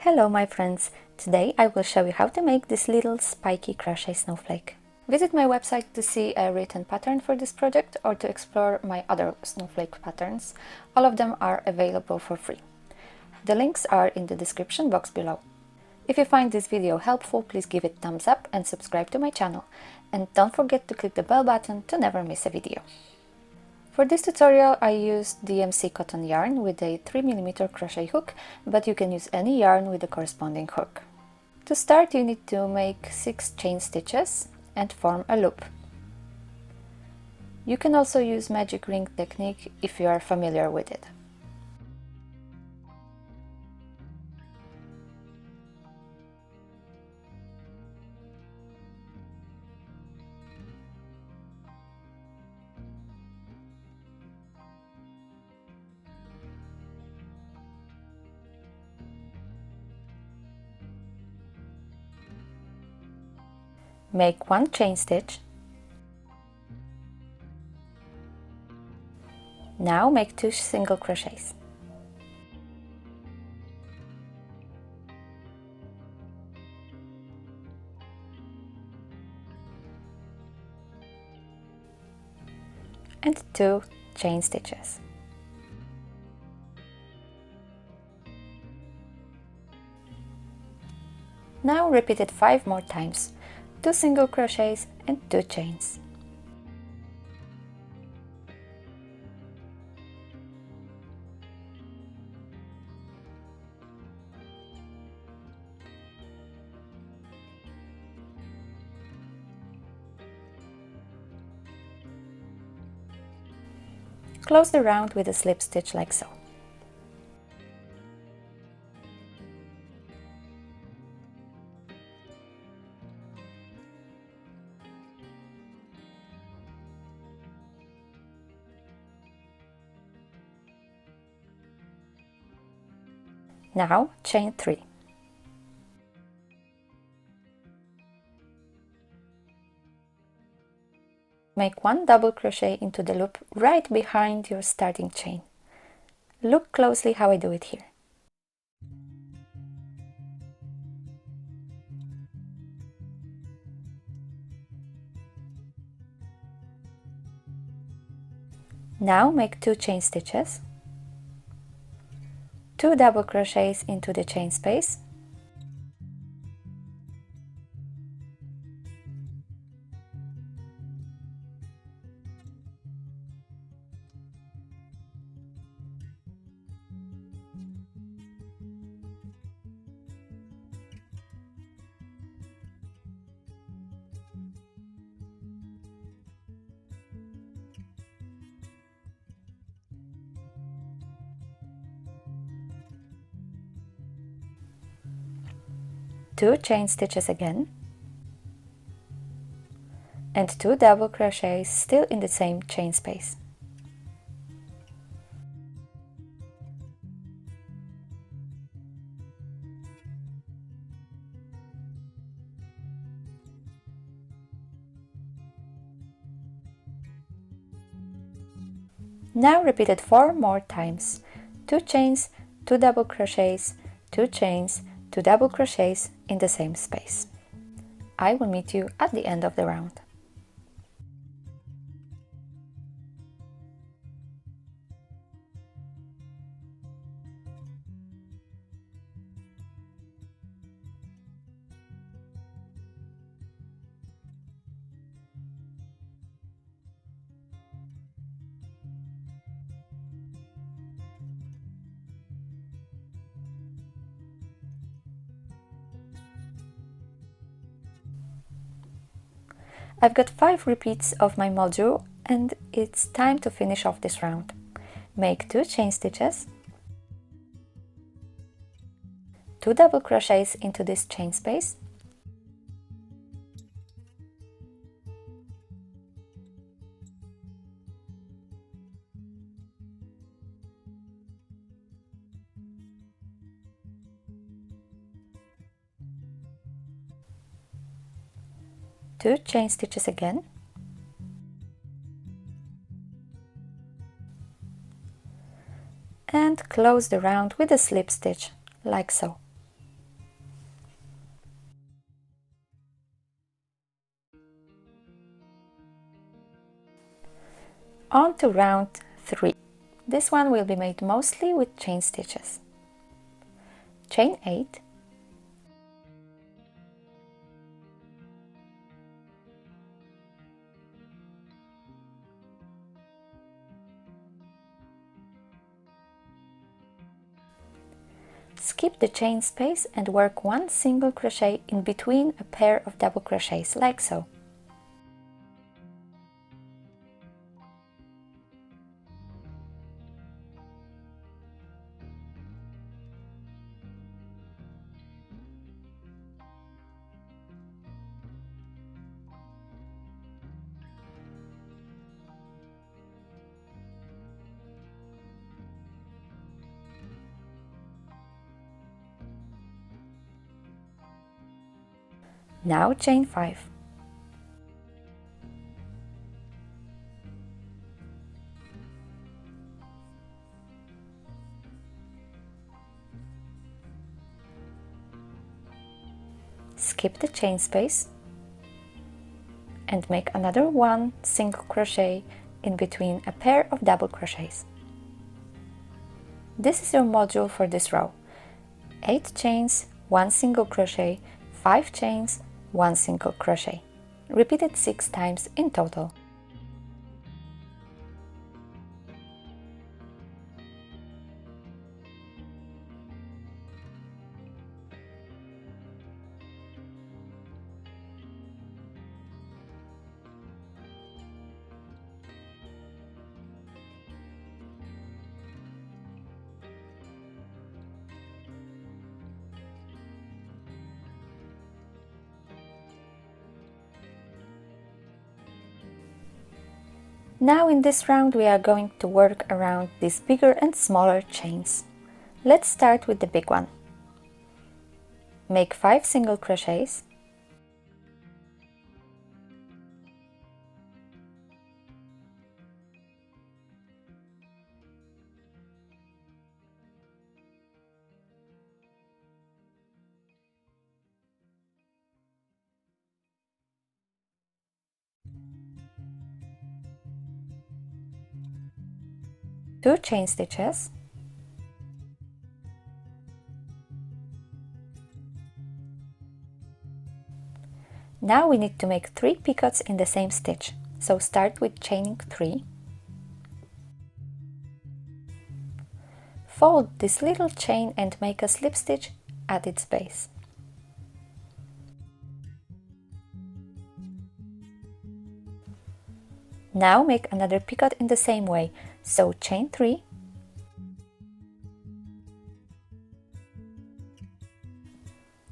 Hello my friends! Today I will show you how to make this little spiky crochet snowflake. Visit my website to see a written pattern for this project or to explore my other snowflake patterns. All of them are available for free. The links are in the description box below. If you find this video helpful, please give it a thumbs up and subscribe to my channel. And don't forget to click the bell button to never miss a video. For this tutorial I used DMC cotton yarn with a 3mm crochet hook, but you can use any yarn with the corresponding hook. To start you need to make 6 chain stitches and form a loop. You can also use magic ring technique if you are familiar with it. Make 1 chain stitch. Now make 2 single crochets. And 2 chain stitches. Now repeat it 5 more times. 2 single crochets and 2 chains. Close the round with a slip stitch like so. Now chain 3. Make 1 double crochet into the loop right behind your starting chain. Look closely how I do it here. Now make 2 chain stitches, 2 double crochets into the chain space, two chain stitches again, and 2 double crochets still in the same chain space. Now repeat it 4 more times. 2 chains, 2 double crochets, 2 chains, 2 double crochets in the same space. I will meet you at the end of the round. I've got 5 repeats of my module and it's time to finish off this round. Make 2 chain stitches, 2 double crochets into this chain space, two chain stitches again, and close the round with a slip stitch like so. On to round 3. This one will be made mostly with chain stitches. Chain 8, skip the chain space and work one single crochet in between a pair of double crochets, like so. Now chain 5. Skip the chain space and make another one single crochet in between a pair of double crochets. This is your module for this row. 8 chains, 1 single crochet, 5 chains, 1 single crochet. Repeat it 6 times in total. Now in this round we are going to work around these bigger and smaller chains. Let's start with the big one. Make 5 single crochets, two chain stitches, now we need to make 3 picots in the same stitch, so start with chaining 3, fold this little chain and make a slip stitch at its base. Now make another picot in the same way, so chain 3,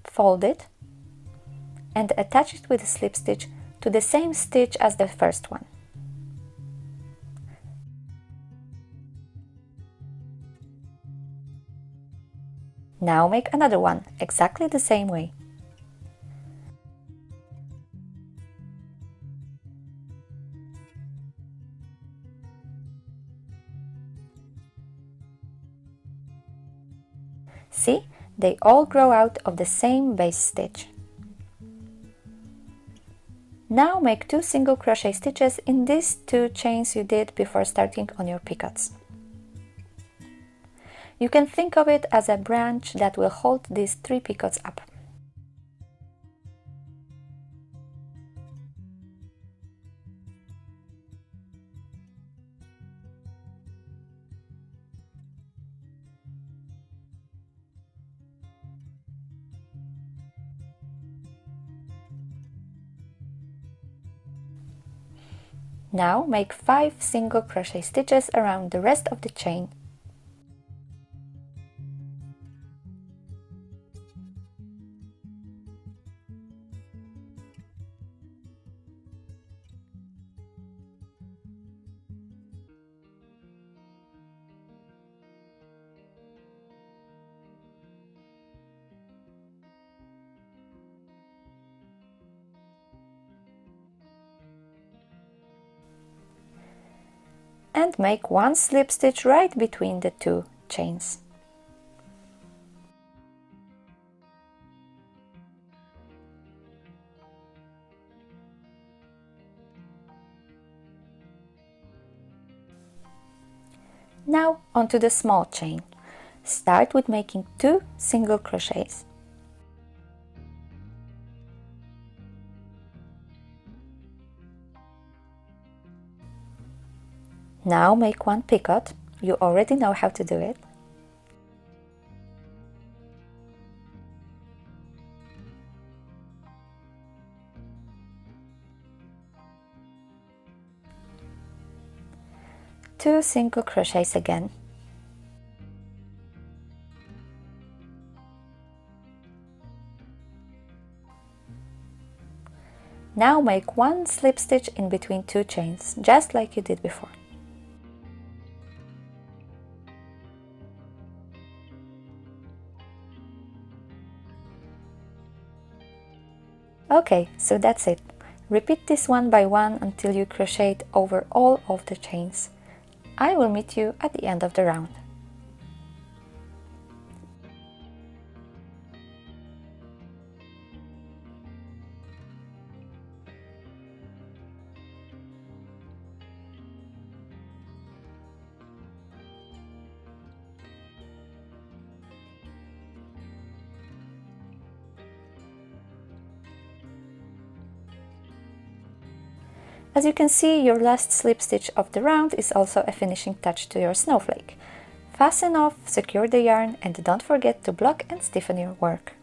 fold it and attach it with a slip stitch to the same stitch as the first one. Now make another one, exactly the same way. See, they all grow out of the same base stitch. Now make 2 single crochet stitches in these 2 chains you did before starting on your picots. You can think of it as a branch that will hold these 3 picots up. Now make 5 single crochet stitches around the rest of the chain. And make 1 slip stitch right between the 2 chains. Now onto the small chain. Start with making 2 single crochets. Now make 1 picot. You already know how to do it. Two single crochets again. Now make 1 slip stitch in between 2 chains, just like you did before. Okay, so that's it. Repeat this one by one until you crochet over all of the chains. I will meet you at the end of the round. As you can see, your last slip stitch of the round is also a finishing touch to your snowflake. Fasten off, secure the yarn, and don't forget to block and stiffen your work.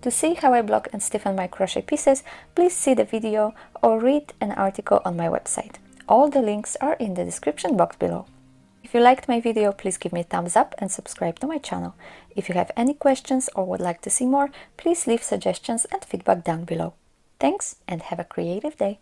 To see how I block and stiffen my crochet pieces, please see the video or read an article on my website. All the links are in the description box below. If you liked my video, please give me a thumbs up and subscribe to my channel. If you have any questions or would like to see more, please leave suggestions and feedback down below. Thanks and have a creative day!